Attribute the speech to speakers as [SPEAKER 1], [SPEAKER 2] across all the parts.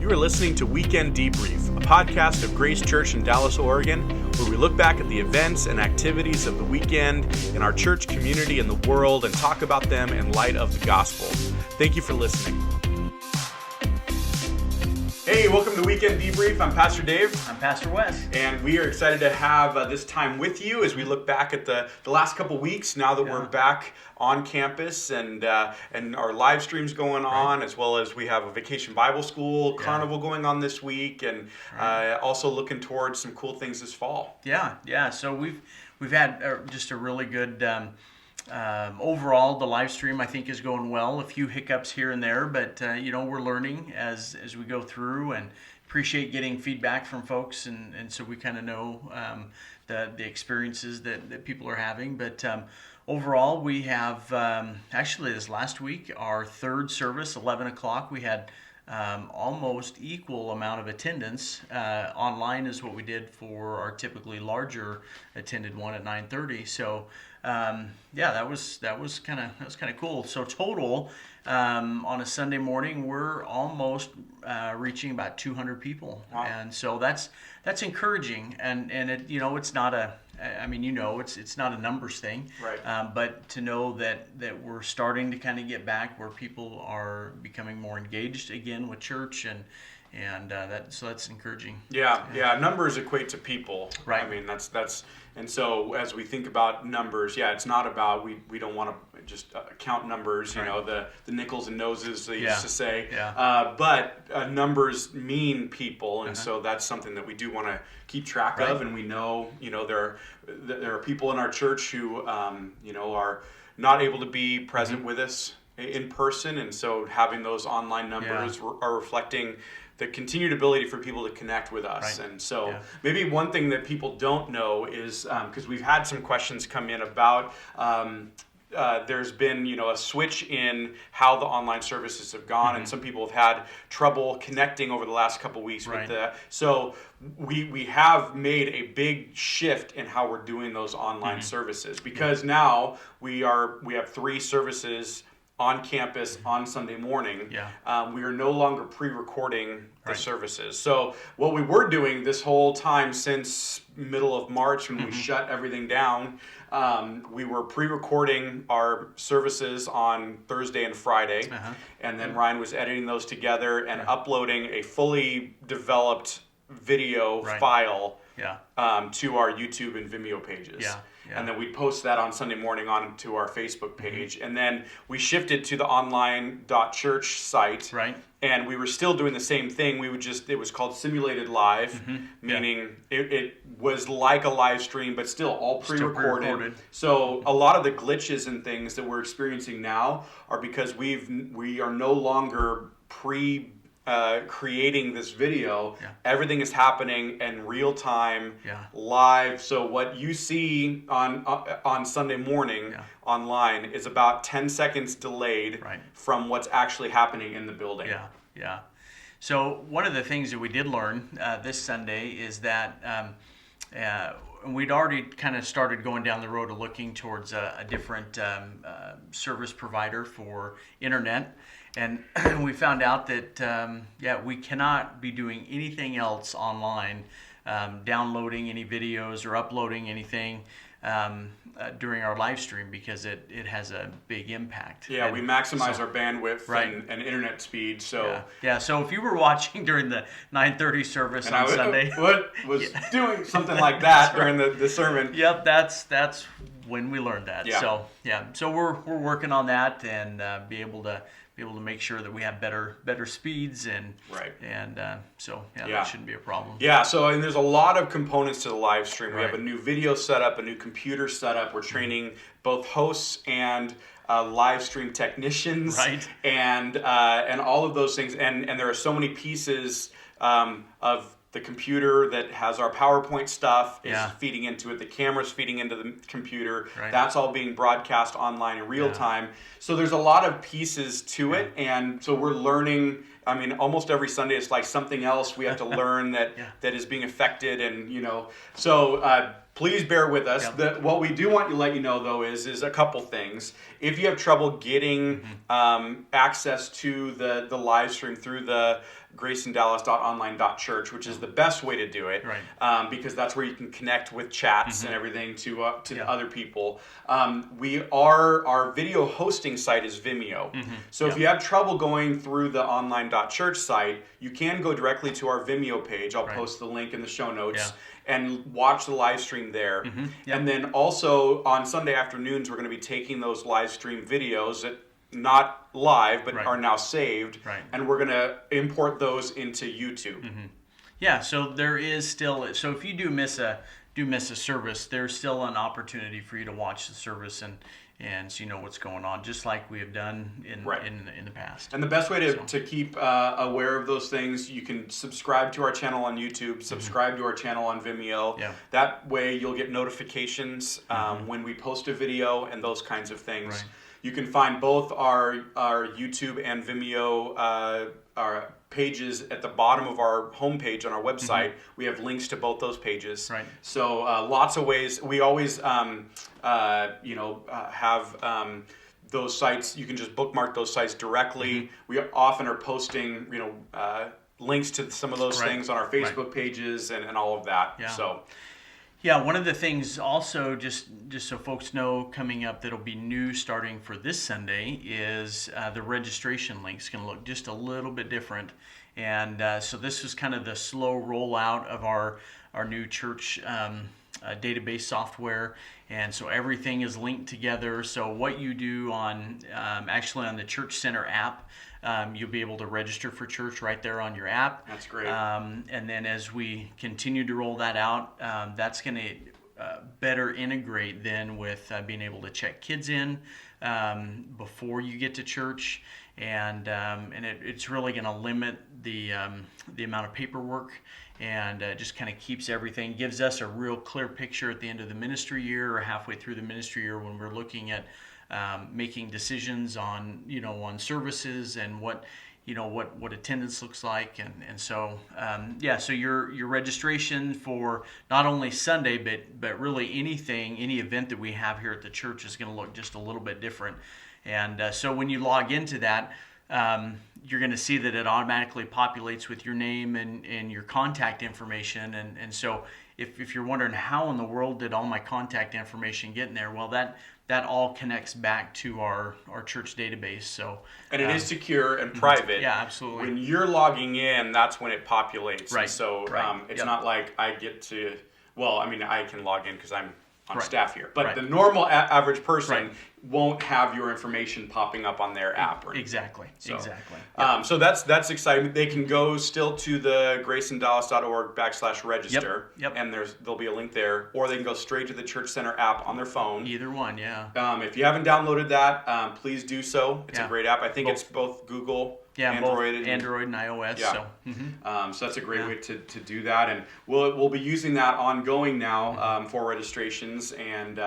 [SPEAKER 1] You are listening to Weekend Debrief, a podcast of Grace Church in Dallas, Oregon, where we look back at the events and activities of the weekend in our church community and the world and talk about them in light of the gospel. Thank you for listening. Hey, welcome to Weekend Debrief. I'm Pastor Dave.
[SPEAKER 2] I'm Pastor Wes.
[SPEAKER 1] And we are excited to have this time with you as we look back at the last couple weeks now that we're back on campus and our live streams going on, as well as we have a Vacation Bible School carnival going on this week, and also looking towards some cool things this fall.
[SPEAKER 2] Yeah. So we've had just a really good overall. The live stream I think is going well. A few hiccups here and there, but we're learning as we go through, and appreciate getting feedback from folks, and so we kind of know the experiences that people are having. But overall, we have actually this last week, our third service, 11 o'clock, we had almost equal amount of attendance online as what we did for our typically larger attended one at 9:30. So that was kind of cool. So total on a Sunday morning, we're almost reaching about 200 people. Wow. And so that's encouraging, and it, it's not it's not a numbers thing,
[SPEAKER 1] right?
[SPEAKER 2] But to know that we're starting to kind of get back where people are becoming more engaged again with church, and that's encouraging.
[SPEAKER 1] Yeah. Numbers equate to people,
[SPEAKER 2] right?
[SPEAKER 1] I mean, that's and so as we think about numbers, it's not about we don't want to just count numbers,
[SPEAKER 2] right.
[SPEAKER 1] The nickels and noses they used to say, but numbers mean people, and so that's something that we do want to keep track of, and we know there are people in our church who are not able to be present with us in person, and so having those online numbers are reflecting the continued ability for people to connect with us. Right. And so maybe one thing that people don't know is, because we've had some questions come in about, there's been a switch in how the online services have gone, and some people have had trouble connecting over the last couple weeks with that. So we have made a big shift in how we're doing those online services, because now we have 3 services on campus on Sunday morning. We are no longer pre-recording the services. So what we were doing this whole time since middle of March, when we shut everything down, we were pre-recording our services on Thursday and Friday, and then Ryan was editing those together and uploading a fully developed video file to our YouTube and Vimeo pages. And then we'd post that on Sunday morning onto our Facebook page. And then we shifted to the online.church site. Right. And we were still doing the same thing. It was called Simulated Live, meaning it was like a live stream, but still all pre-recorded. So a lot of the glitches and things that we're experiencing now are because we are no longer creating this video. Everything is happening in real time, live. So what you see on Sunday morning online is about 10 seconds delayed from what's actually happening in the building.
[SPEAKER 2] So one of the things that we did learn this Sunday is that we'd already kind of started going down the road of looking towards a different service provider for internet. And we found out that, we cannot be doing anything else online, downloading any videos or uploading anything during our live stream, because it has a big impact.
[SPEAKER 1] We maximize our bandwidth and internet speed. So
[SPEAKER 2] so if you were watching during the 9:30 service on Sunday,
[SPEAKER 1] was doing something like that during the sermon.
[SPEAKER 2] That's when we learned that. So we're working on that, and be able to make sure that we have better speeds, and that shouldn't be a problem.
[SPEAKER 1] And there's a lot of components to the live stream. We have a new video setup, a new computer setup. We're training both hosts and live stream technicians, and all of those things. And there are so many pieces of the computer that has our PowerPoint stuff is feeding into it. The camera's feeding into the computer. That's all being broadcast online in real time. So there's a lot of pieces to it. And so we're learning. I mean, almost every Sunday it's like something else we have to learn that is being affected. And, please bear with us.
[SPEAKER 2] Yep.
[SPEAKER 1] What we do want to let you know, though, is a couple things. If you have trouble getting access to the live stream through the graceindallas.online.church, which is the best way to do it,
[SPEAKER 2] right.
[SPEAKER 1] because that's where you can connect with chats and everything to other people. Our video hosting site is Vimeo. So if you have trouble going through the online.church site, you can go directly to our Vimeo page. I'll post the link in the show notes. And watch the live stream there. And then also on Sunday afternoons, we're going to be taking those live stream videos that not live, but are now saved. And we're going to import those into YouTube.
[SPEAKER 2] Yeah, so there is still, so if you do miss a service, there's still an opportunity for you to watch the service and so you know what's going on, just like we have done in the past.
[SPEAKER 1] And the best way to keep aware of those things, you can subscribe to our channel on YouTube, subscribe to our channel on Vimeo. That way you'll get notifications when we post a video and those kinds of things. You can find both our YouTube and Vimeo our pages at the bottom of our homepage on our website. We have links to both those pages. So lots of ways. We always have those sites. You can just bookmark those sites directly. We often are posting links to some of those things on our Facebook pages and all of that. So.
[SPEAKER 2] Yeah, one of the things also, just so folks know, coming up that'll be new starting for this Sunday is the registration link's going to look just a little bit different. And so this is kind of the slow rollout of our new church database software. And so everything is linked together. So what you do on actually on the Church Center app, you'll be able to register for church right there on your app.
[SPEAKER 1] That's great.
[SPEAKER 2] And then as we continue to roll that out, that's going to better integrate then with being able to check kids in before you get to church. And it's really going to limit the amount of paperwork and just kind of keeps everything, gives us a real clear picture at the end of the ministry year or halfway through the ministry year when we're looking at making decisions on services and what attendance looks like, and so so your registration for not only Sunday but really any event that we have here at the church is going to look just a little bit different. And so when you log into that, you're going to see that it automatically populates with your name and your contact information. And so if you're wondering how in the world did all my contact information get in there, well, that all connects back to our church database. So
[SPEAKER 1] and it is secure and private.
[SPEAKER 2] Yeah, absolutely.
[SPEAKER 1] When you're logging in, that's when it populates.
[SPEAKER 2] Right.
[SPEAKER 1] So it's not like I get to. Well, I mean, I can log in because I'm on staff here, but the normal average person won't have your information popping up on their app.
[SPEAKER 2] Exactly. So
[SPEAKER 1] that's exciting. They can go still to the graceindallas.org/register, and there'll be a link there, or they can go straight to the Church Center app on their phone.
[SPEAKER 2] Either one, yeah.
[SPEAKER 1] If you haven't downloaded that, please do so. It's a great app. I think it's both Google.
[SPEAKER 2] Android and iOS. So
[SPEAKER 1] that's a great way to do that, and we'll be using that ongoing now for registrations. And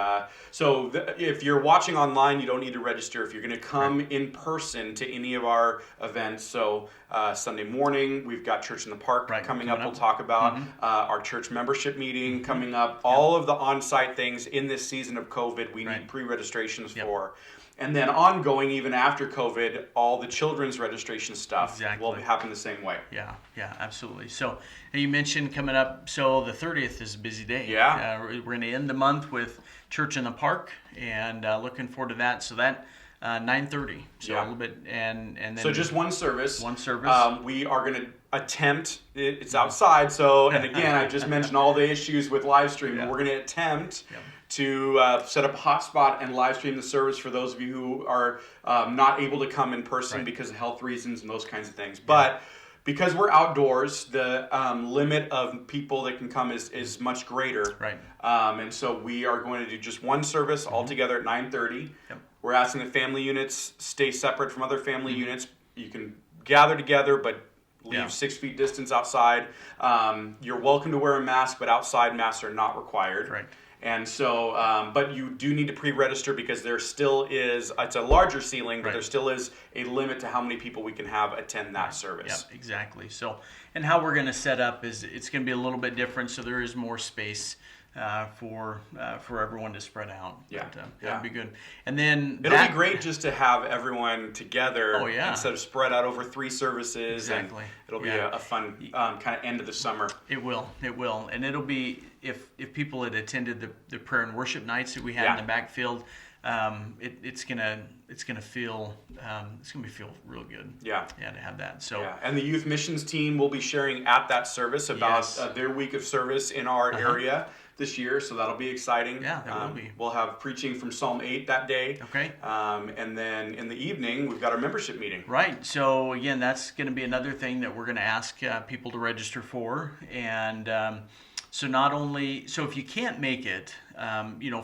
[SPEAKER 1] so if you're watching online, you don't need to register. If you're going to come in person to any of our events, so Sunday morning we've got Church in the Park coming up. We'll talk about our church membership meeting coming up. All of the on-site things in this season of COVID, we need pre-registrations for. And then ongoing, even after COVID, all the children's registration stuff will happen the same way.
[SPEAKER 2] Yeah, absolutely. So you mentioned coming up, so the 30th is a busy day. We're going to end the month with Church in the Park, and looking forward to that. So that 9:30. So a little bit, and then.
[SPEAKER 1] So just one service.
[SPEAKER 2] One service.
[SPEAKER 1] We are going to attempt. It's outside. So and again, I just mentioned all the issues with live streaming. We're going to attempt. To set up a hotspot and live stream the service for those of you who are not able to come in person because of health reasons and those kinds of things. But because we're outdoors, the limit of people that can come is much greater. And so we are going to do just one service altogether at 9:30. We're asking that family units stay separate from other family units. You can gather together, but leave 6 feet distance outside. You're welcome to wear a mask, but outside masks are not required. And so, but you do need to pre-register because there still is, it's a larger ceiling, but there still is a limit to how many people we can have attend that service.
[SPEAKER 2] Yeah, exactly. So, and how we're going to set up is it's going to be a little bit different. So there is more space for everyone to spread out.
[SPEAKER 1] Yeah,
[SPEAKER 2] But, that'd be good. And then
[SPEAKER 1] it'll be great just to have everyone together instead of spread out over 3 services.
[SPEAKER 2] Exactly.
[SPEAKER 1] And it'll be a fun kind of end of the summer.
[SPEAKER 2] It will, and it'll be if people had attended the prayer and worship nights that we had in the backfield. It's gonna feel real good. Yeah, to have that. So
[SPEAKER 1] and the youth missions team will be sharing at that service about their week of service in our area this year, so that'll be exciting.
[SPEAKER 2] Yeah, that will be.
[SPEAKER 1] We'll have preaching from Psalm 8 that day.
[SPEAKER 2] Okay.
[SPEAKER 1] And then in the evening, we've got our membership meeting.
[SPEAKER 2] Right. So again, that's going to be another thing that we're going to ask people to register for, and so not only if you can't make it,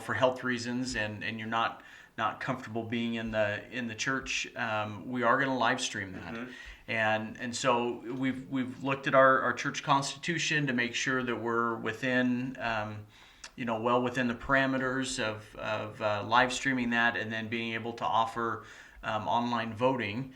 [SPEAKER 2] for health reasons, and you're not comfortable being in the church, we are going to live stream that. And so we've looked at our church constitution to make sure that we're within well within the parameters of live streaming that, and then being able to offer online voting.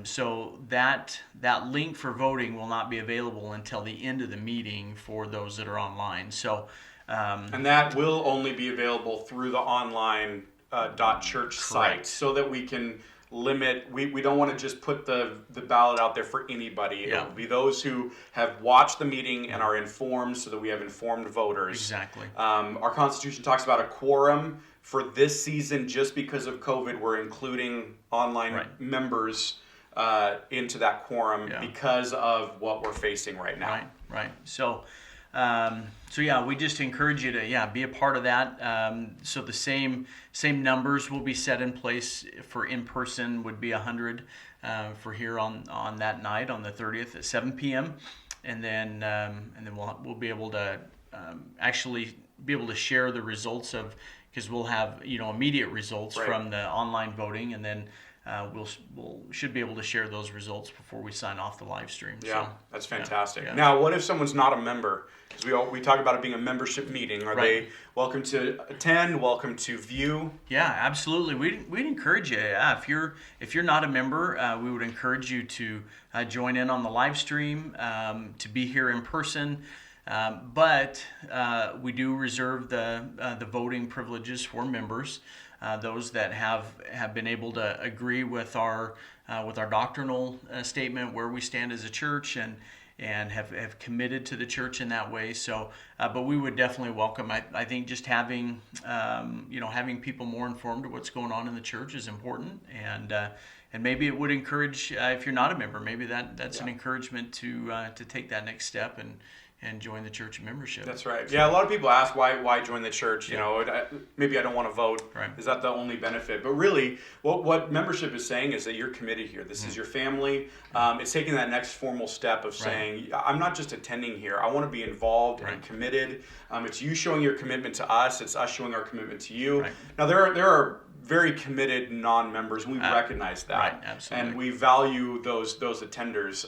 [SPEAKER 2] So that link for voting will not be available until the end of the meeting for those that are online. So
[SPEAKER 1] and that will only be available through the online .church site, so that we can limit. We don't want to just put the ballot out there for anybody. It will be those who have watched the meeting and are informed, so that we have informed voters.
[SPEAKER 2] Exactly.
[SPEAKER 1] Our Constitution talks about a quorum. For this season, just because of COVID, we're including online members into that quorum because of what we're facing right now.
[SPEAKER 2] Right. So we just encourage you to be a part of that. So the same numbers will be set in place for in person would be 100 for here on that night on the 30th at 7 p.m. and then we'll be able to actually be able to share the results of, because we'll have immediate results from the online voting, and then we'll should be able to share those results before we sign off the live stream.
[SPEAKER 1] Yeah, that's fantastic. Now, what if someone's not a member? Because we talk about it being a membership meeting. Are they welcome to attend? Welcome to view?
[SPEAKER 2] Yeah, absolutely. We'd encourage you. If you're not a member, we would encourage you to join in on the live stream, to be here in person. But we do reserve the voting privileges for members, those that have been able to agree with our doctrinal statement, where we stand as a church, and have committed to the church in that way. So, but we would definitely welcome. I think just having people more informed of what's going on in the church is important, and maybe it would encourage, if you're not a member, maybe that's an encouragement to take that next step and join the church membership.
[SPEAKER 1] That's right. Yeah, a lot of people ask why join the church. Maybe I don't want to vote.
[SPEAKER 2] Right.
[SPEAKER 1] Is that the only benefit? But really, what membership is saying is that you're committed here. This is your family. It's taking that next formal step of saying, I'm not just attending here. I want to be involved and committed. It's you showing your commitment to us. It's us showing our commitment to you. Right. Now, there are very committed non-members, and we recognize that.
[SPEAKER 2] Right, absolutely.
[SPEAKER 1] And we value those attenders.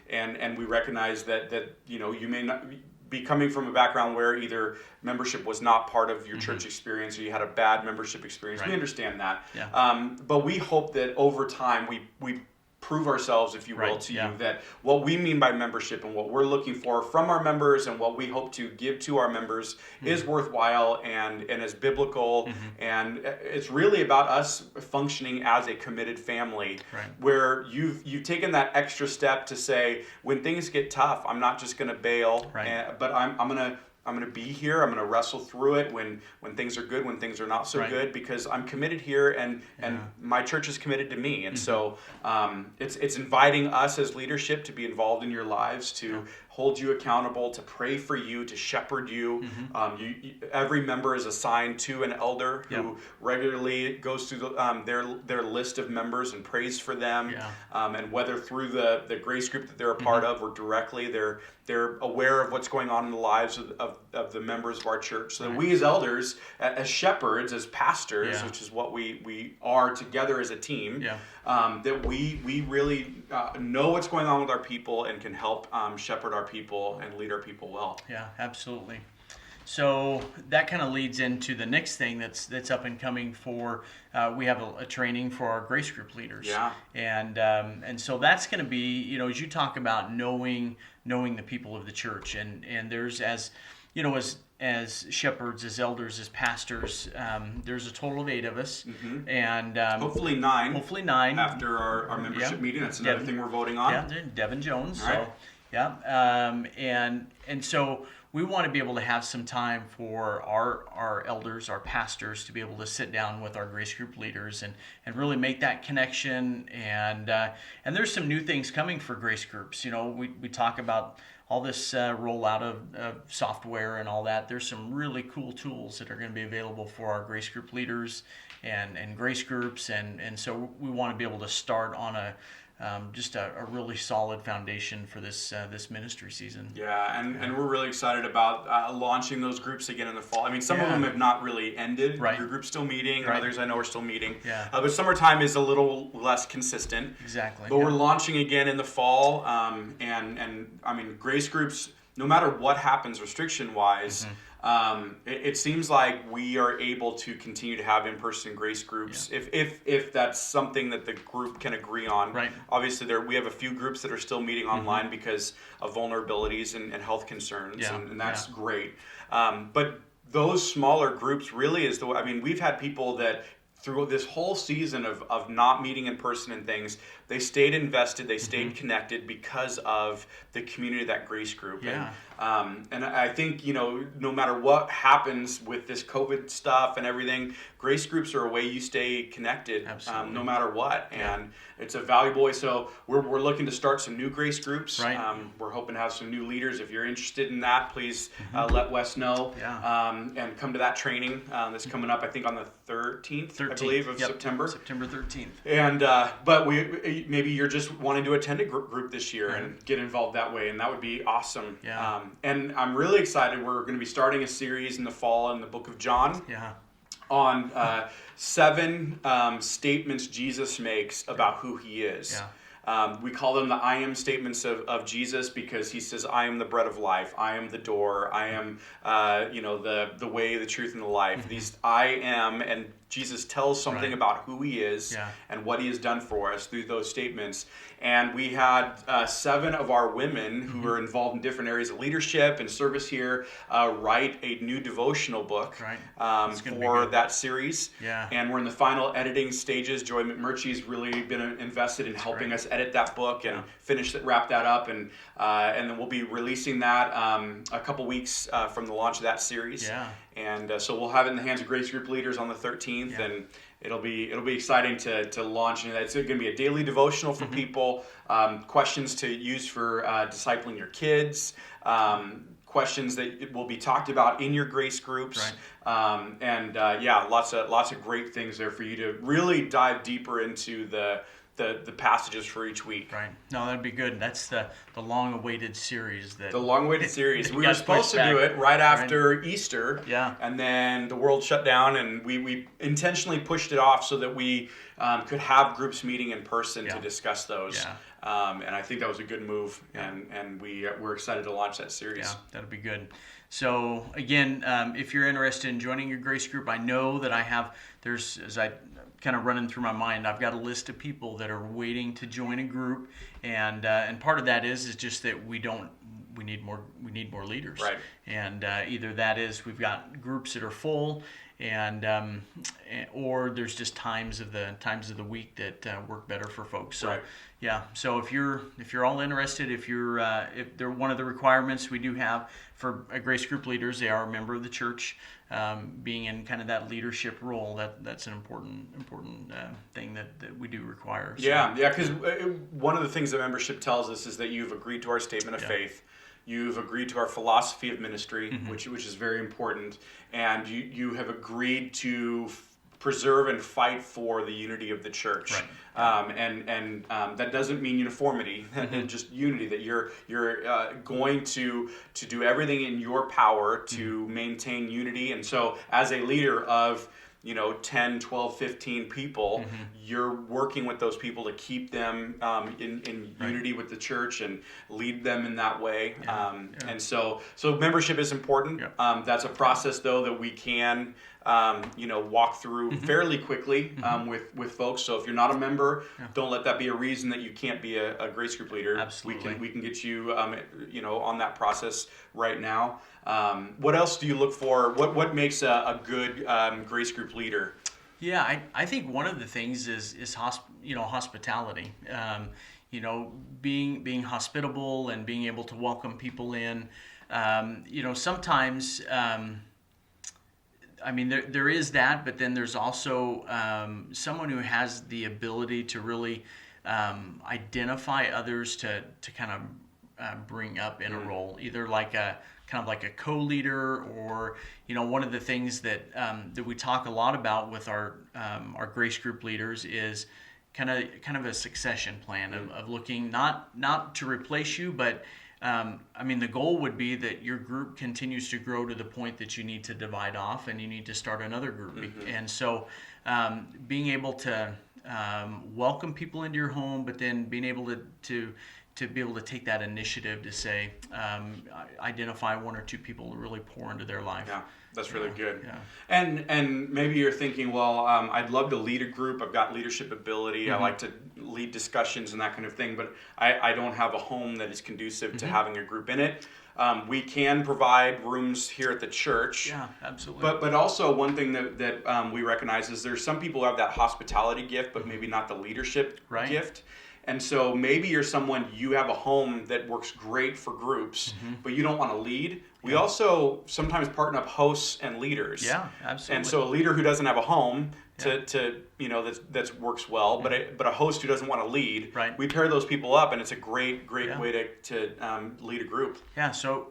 [SPEAKER 1] And we recognize that you may not be coming from a background where either membership was not part of your church experience, or you had a bad membership experience. We understand that.
[SPEAKER 2] Yeah.
[SPEAKER 1] But we hope that over time we prove ourselves, if you will, to you, that what we mean by membership and what we're looking for from our members and what we hope to give to our members is worthwhile and is biblical. And it's really about us functioning as a committed family, where you've taken that extra step to say, when things get tough, I'm not just going to bail, but I'm going to be here. I'm going to wrestle through it when things are good, when things are not so good, because I'm committed here, and my church is committed to me. And so it's inviting us as leadership to be involved in your lives, to hold you accountable, to pray for you, to shepherd you. Every member is assigned to an elder who regularly goes through their list of members and prays for them. And whether through the grace group that they're a part of, or directly, they're aware of what's going on in the lives of the members of our church. So that we as elders, as shepherds, as pastors, which is what we are together as a team, that we really know what's going on with our people and can help shepherd our people and lead our people well.
[SPEAKER 2] Yeah, absolutely. So that kind of leads into the next thing that's up and coming for, we have a training for our grace group leaders.
[SPEAKER 1] Yeah.
[SPEAKER 2] And so that's going to be, as you talk about knowing the people of the church, and there's, as as shepherds, as elders, as pastors, there's a total of 8 of us, and
[SPEAKER 1] hopefully 9.
[SPEAKER 2] Hopefully 9
[SPEAKER 1] after our membership meeting. That's another thing we're voting on.
[SPEAKER 2] Yeah, Devin Jones.
[SPEAKER 1] Right.
[SPEAKER 2] So yeah, and so we want to be able to have some time for our elders, our pastors, to be able to sit down with our grace group leaders and really make that connection. And there's some new things coming for grace groups. We talk about all this rollout of software and all that. There's some really cool tools that are going to be available for our grace group leaders and grace groups, and so we want to be able to start on just a really solid foundation for this ministry season.
[SPEAKER 1] Yeah, and we're really excited about launching those groups again in the fall. I mean, some of them have not really ended.
[SPEAKER 2] Right.
[SPEAKER 1] Your group's still meeting.
[SPEAKER 2] Right.
[SPEAKER 1] Others I know are still meeting.
[SPEAKER 2] Yeah.
[SPEAKER 1] But summertime is a little less consistent.
[SPEAKER 2] Exactly.
[SPEAKER 1] But we're launching again in the fall. And I mean, grace groups, no matter what happens restriction-wise, it seems like we are able to continue to have in-person grace groups if that's something that the group can agree on.
[SPEAKER 2] Right.
[SPEAKER 1] Obviously, we have a few groups that are still meeting online because of vulnerabilities and health concerns, and that's great. But those smaller groups really is I mean, we've had people that through this whole season of not meeting in person and things, they stayed invested, they stayed connected because of the community of that grace group.
[SPEAKER 2] Yeah.
[SPEAKER 1] And I think, no matter what happens with this COVID stuff and everything, grace groups are a way you stay connected no matter what.
[SPEAKER 2] Yeah.
[SPEAKER 1] And it's a valuable way. So we're looking to start some new grace groups.
[SPEAKER 2] Right.
[SPEAKER 1] We're hoping to have some new leaders. If you're interested in that, please let Wes know.
[SPEAKER 2] Yeah.
[SPEAKER 1] And come to that training that's coming up, I think, on the 13th. I believe, of September.
[SPEAKER 2] September 13th.
[SPEAKER 1] And but maybe you're just wanting to attend a group this year and get involved that way, and that would be awesome.
[SPEAKER 2] Yeah.
[SPEAKER 1] And I'm really excited. We're going to be starting a series in the fall in the book of John.
[SPEAKER 2] Yeah.
[SPEAKER 1] On 7 statements Jesus makes about who he is.
[SPEAKER 2] Yeah.
[SPEAKER 1] We call them the I am statements of Jesus because he says, I am the bread of life. I am the door. I am, the way, the truth, and the life. These I am, and Jesus tells something about who he is and what he has done for us through those statements. And we had 7 of our women who are involved in different areas of leadership and service here write a new devotional book for that series.
[SPEAKER 2] Yeah.
[SPEAKER 1] And we're in the final editing stages. Joy McMurtry's really been invested in helping us edit that book and wrap that up. And then we'll be releasing that a couple weeks from the launch of that series.
[SPEAKER 2] Yeah.
[SPEAKER 1] And so we'll have it in the hands of grace group leaders on the 13th, and it'll be exciting to launch. And it's going to be a daily devotional for people, questions to use for discipling your kids, questions that will be talked about in your grace groups, lots of great things there for you to really dive deeper into the passages for each week.
[SPEAKER 2] Right. No, that'd be good. That's the long-awaited series.
[SPEAKER 1] The long-awaited series. We were supposed to do it right after Easter.
[SPEAKER 2] Yeah.
[SPEAKER 1] And then the world shut down, and we intentionally pushed it off so that we could have groups meeting in person to discuss those.
[SPEAKER 2] Yeah.
[SPEAKER 1] And I think that was a good move, and we're excited to launch that series.
[SPEAKER 2] Yeah, that'll be good. So again, if you're interested in joining your grace group, I know that as I kind of running through my mind, I've got a list of people that are waiting to join a group, and part of that is just that we need more leaders.
[SPEAKER 1] Right.
[SPEAKER 2] And either that is we've got groups that are full, or there's just times of the week that work better for folks. So yeah. So if you're all interested, if they're one of the requirements we do have for grace group leaders, they are a member of the church. Being in kind of that leadership role, that's an important thing that we do require. So.
[SPEAKER 1] Yeah, because one of the things that membership tells us is that you've agreed to our statement of faith. You've agreed to our philosophy of ministry, which is very important, and you have agreed to preserve and fight for the unity of the church.
[SPEAKER 2] Right.
[SPEAKER 1] And that doesn't mean uniformity, just unity, that you're going to do everything in your power to maintain unity. And so as a leader of 10, 12, 15 people, you're working with those people to keep them in unity with the church and lead them in that way. And so membership is important. That's a process, though, that we can walk through fairly quickly with folks. So if you're not a member, don't let that be a reason that you can't be a grace group leader.
[SPEAKER 2] Absolutely.
[SPEAKER 1] We can get you on that process right now. What else do you look for? What makes a good grace group leader?
[SPEAKER 2] Yeah, I think one of the things is hospitality. Being hospitable and being able to welcome people in. Sometimes, there is that, but then there's also someone who has the ability to really identify others to kind of bring up in a role, either like a kind of like a co-leader, or one of the things that we talk a lot about with our grace group leaders is kind of a succession plan of looking not to replace you, but the goal would be that your group continues to grow to the point that you need to divide off and you need to start another group. And so being able to welcome people into your home, but then being able to be able to take that initiative to say, identify one or two people to really pour into their life.
[SPEAKER 1] Yeah, that's really good.
[SPEAKER 2] Yeah.
[SPEAKER 1] And maybe you're thinking, well, I'd love to lead a group. I've got leadership ability. I like to lead discussions and that kind of thing, but I don't have a home that is conducive to having a group in it. We can provide rooms here at the church.
[SPEAKER 2] Yeah, absolutely.
[SPEAKER 1] But also one thing that we recognize is there's some people who have that hospitality gift, but maybe not the leadership gift. And so maybe you're someone, you have a home that works great for groups, but you don't want to lead. We also sometimes partner up hosts and leaders.
[SPEAKER 2] Yeah, absolutely.
[SPEAKER 1] And so a leader who doesn't have a home that works well, but a host who doesn't want to lead, we pair those people up, and it's a great way to lead a group.
[SPEAKER 2] Yeah. So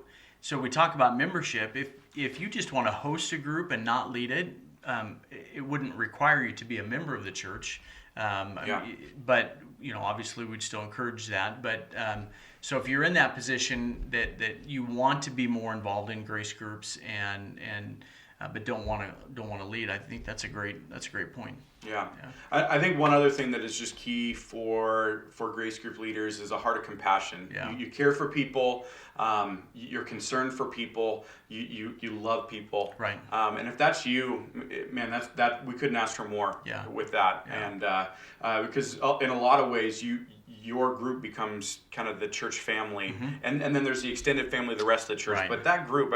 [SPEAKER 2] we talk about membership. If you just want to host a group and not lead it, it wouldn't require you to be a member of the church. But obviously we'd still encourage that. But so if you're in that position that you want to be more involved in grace groups and but don't want to lead, I think that's a great point.
[SPEAKER 1] Yeah. I think one other thing that is just key for grace group leaders is a heart of compassion.
[SPEAKER 2] Yeah.
[SPEAKER 1] You care for people. You're concerned for people. You love people.
[SPEAKER 2] Right.
[SPEAKER 1] And if that's you, man, that we couldn't ask for more with that. Yeah. And because in a lot of ways your group becomes kind of the church family, and then there's the extended family, the rest of the church.
[SPEAKER 2] Right.
[SPEAKER 1] But that group,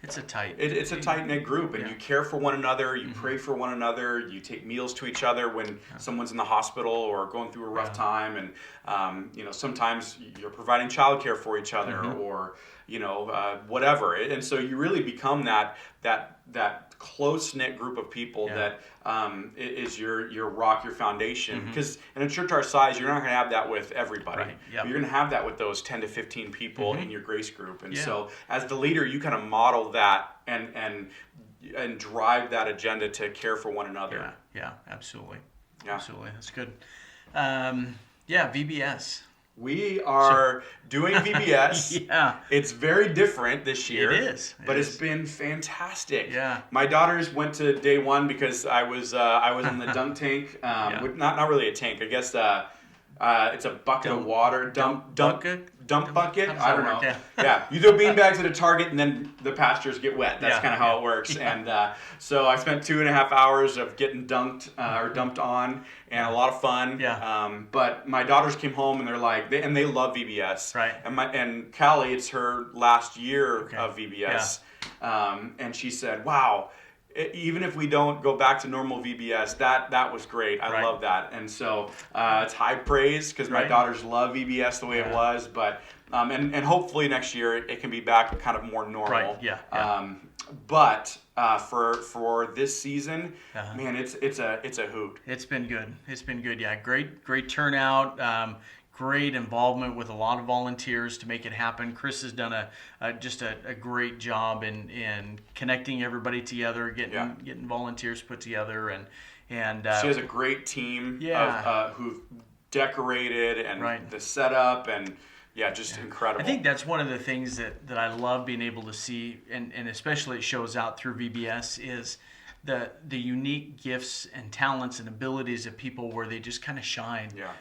[SPEAKER 2] it's a
[SPEAKER 1] tight-knit group, and you care for one another, you pray for one another, you take meals to each other when someone's in the hospital or going through a rough time, and sometimes you're providing childcare for each other, or whatever. And so you really become that close-knit group of people that is your rock, your foundation. Because in a church our size, you're not going to have that with everybody.
[SPEAKER 2] Right. Yep.
[SPEAKER 1] You're going to have that with those 10 to 15 people in your grace group. And so as the leader, you kind of model that and drive that agenda to care for one another.
[SPEAKER 2] Yeah, absolutely.
[SPEAKER 1] Yeah.
[SPEAKER 2] Absolutely. That's good. VBS.
[SPEAKER 1] We are doing VBS.
[SPEAKER 2] Yeah.
[SPEAKER 1] It's very different this year.
[SPEAKER 2] It is.
[SPEAKER 1] It's been fantastic.
[SPEAKER 2] Yeah.
[SPEAKER 1] My daughters went to day one because I was in the dunk tank. Not really a tank. I guess it's a bucket of water. Dump bucket. I don't know. Yeah. You throw beanbags at a target and then the pastures get wet. That's kind of how it works. Yeah. And so I spent 2.5 hours of getting dunked or dumped on, and a lot of fun.
[SPEAKER 2] Yeah.
[SPEAKER 1] But my daughters came home and they're like, they love VBS.
[SPEAKER 2] Right.
[SPEAKER 1] And Callie, it's her last year of VBS. Yeah. And she said, wow. Even if we don't go back to normal VBS, that was great. I love that. And so it's high praise because my daughters love VBS the way it was. But and hopefully next year it can be back kind of more normal.
[SPEAKER 2] Right. Yeah.
[SPEAKER 1] But for this season, man, it's a hoot.
[SPEAKER 2] It's been good. Yeah. Great turnout. Great involvement with a lot of volunteers to make it happen. Chris has done just a great job in connecting everybody together, getting volunteers put together, and
[SPEAKER 1] she has a great team of who've decorated and the setup and just incredible.
[SPEAKER 2] I think that's one of the things that I love being able to see, and especially it shows out through VBS, is the unique gifts and talents and abilities of people where they just kind of shine. Yeah.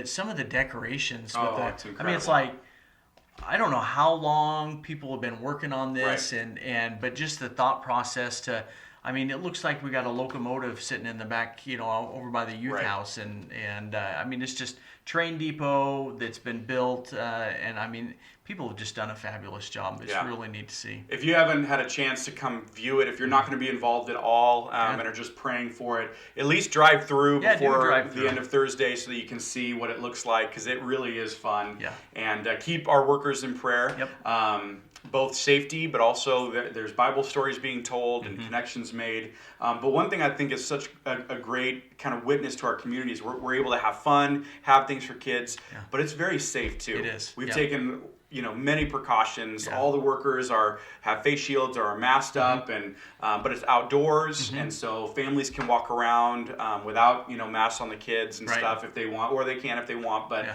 [SPEAKER 2] Some of the decorations
[SPEAKER 1] it's incredible.
[SPEAKER 2] it's like, I don't know how long people have been working on this, but just the thought process to, I mean, it looks like we got a locomotive sitting in the back, over by the youth house, and I mean, it's just train depot that's been built, and I mean, people have just done a fabulous job. It's really neat to see.
[SPEAKER 1] If you haven't had a chance to come view it, if you're not going to be involved at all and are just praying for it, at least drive through before the end of Thursday so that you can see what it looks like, because it really is fun.
[SPEAKER 2] Yeah.
[SPEAKER 1] And keep our workers in prayer.
[SPEAKER 2] Yep.
[SPEAKER 1] Both safety, but also there's Bible stories being told and connections made. But one thing I think is such a great kind of witness to our community is we're able to have fun, have things for kids, but it's very safe too.
[SPEAKER 2] It is.
[SPEAKER 1] We've taken many precautions. All the workers have face shields or are masked up, and but it's outdoors, and so families can walk around without masks on the kids and stuff if they want, or they can if they want. But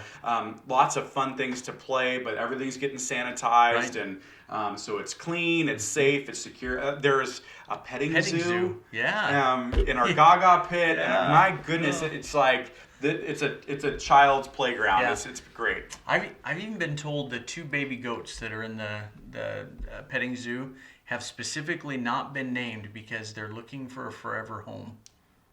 [SPEAKER 1] lots of fun things to play, but everything's getting sanitized, and so it's clean, it's safe, it's secure. There's a petting zoo. In our Gaga pit, and my goodness, it's like. It's a child's playground. Yeah. It's great.
[SPEAKER 2] I've even been told the 2 baby goats that are in the petting zoo have specifically not been named because they're looking for a forever home.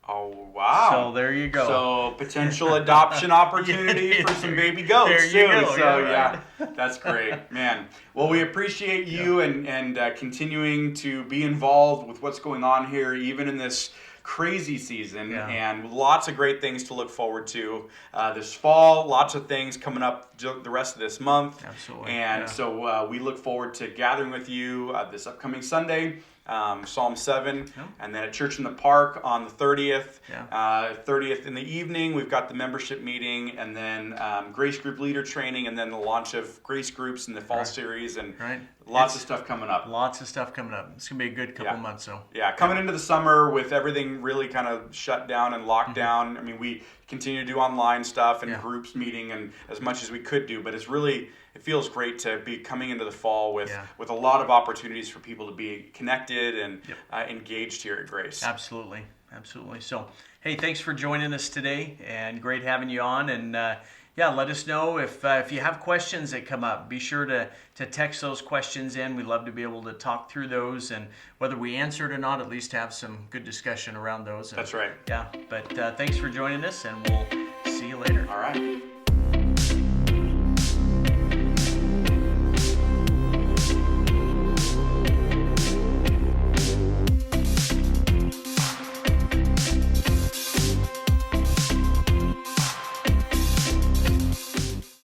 [SPEAKER 1] Oh, wow.
[SPEAKER 2] So there you go.
[SPEAKER 1] So potential adoption opportunity for some baby goats
[SPEAKER 2] there you
[SPEAKER 1] too.
[SPEAKER 2] Go.
[SPEAKER 1] So that's great, man. Well, we appreciate you and continuing to be involved with what's going on here, even in this crazy season, and lots of great things to look forward to this fall. Lots of things coming up the rest of this month.
[SPEAKER 2] Absolutely.
[SPEAKER 1] And so we look forward to gathering with you this upcoming Sunday, Psalm 7, and then at Church in the Park on the 30th. 30th in the evening, we've got the membership meeting, and then Grace Group Leader Training, and then the launch of Grace Groups in the fall series, and lots of stuff coming up.
[SPEAKER 2] Lots of stuff coming up. It's going to be a good couple months. So
[SPEAKER 1] coming into the summer with everything really kind of shut down and locked down. I mean, we continue to do online stuff and groups meeting and as much as we could do, but it feels great to be coming into the fall with a lot of opportunities for people to be connected and engaged here at Grace.
[SPEAKER 2] Absolutely. So, hey, thanks for joining us today, and great having you on. And let us know if you have questions that come up. Be sure to text those questions in. We'd love to be able to talk through those, and whether we answer it or not, at least have some good discussion around those.
[SPEAKER 1] That's right.
[SPEAKER 2] Yeah, but thanks for joining us, and we'll see you later.
[SPEAKER 1] All right.